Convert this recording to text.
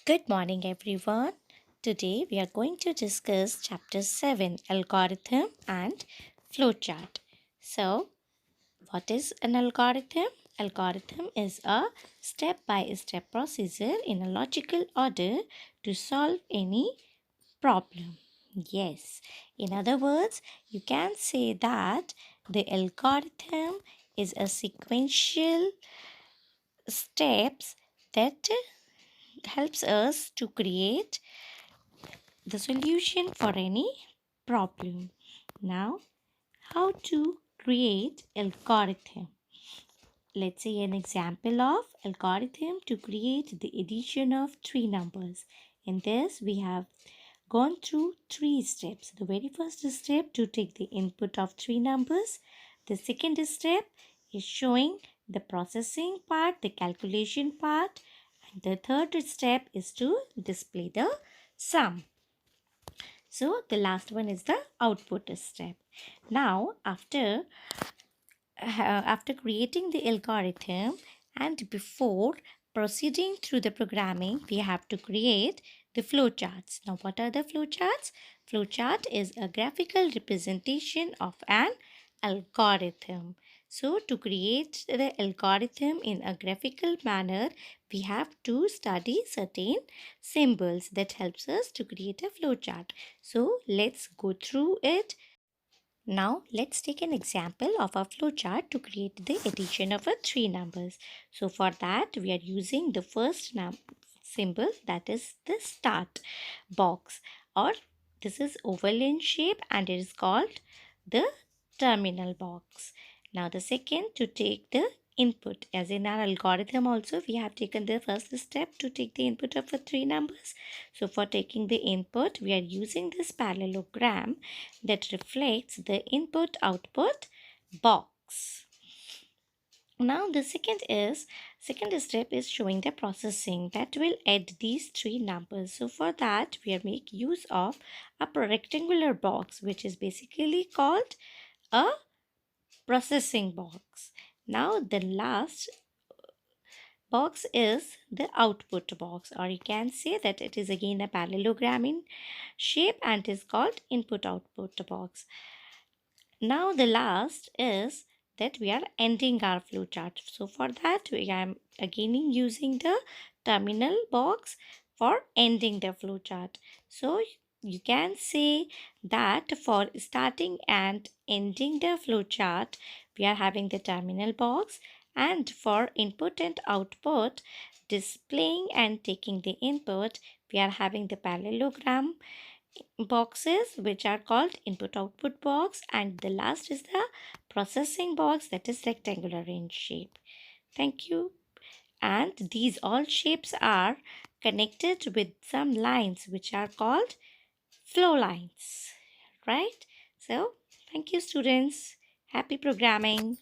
Good morning, everyone. Today we are going to discuss Chapter 7 Algorithm and Flowchart. So, what is an algorithm? Algorithm is a step by step procedure in a logical order to solve any problem. Yes, in other words, you can say that the algorithm is a sequential steps that helps us to create the solution for any problem. Now, how to create algorithm? Let's see an example of algorithm to create the addition of three numbers. In this, we have gone through three steps. The very first step to take the input of three numbers. The second step is showing the processing part, the calculation part. And the third step is to display the sum. So the last one is the output step. Now after creating the algorithm and before proceeding through the programming, we have to create the flowcharts. Now what are the flowcharts? Flowchart is a graphical representation of an algorithm. So to create the algorithm in a graphical manner, we have to study certain symbols that helps us to create a flowchart. So let's go through it. Now let's take an example of a flowchart to create the addition of a three numbers. So for that we are using the first symbol, that is the start box, or this is oval in shape and it is called the terminal box. Now the second, to take the input, as in our algorithm also we have taken the first step to take the input of the three numbers. So for taking the input, we are using this parallelogram that reflects the input output box. Now the second step is showing the processing that will add these three numbers. So for that we are make use of a rectangular box, which is basically called a processing box. Now the last box is the output box, or you can say that it is again a parallelogram in shape and is called input output box. Now the last is that we are ending our flowchart. So for that we are again using the terminal box for ending the flowchart. So you can say that for starting and ending the flowchart, we are having the terminal box, and for input and output, displaying and taking the input, we are having the parallelogram boxes, which are called input output box, and the last is the processing box, that is rectangular in shape. Thank you. And these all shapes are connected with some lines which are called flow lines, right? So thank you, students. Happy programming.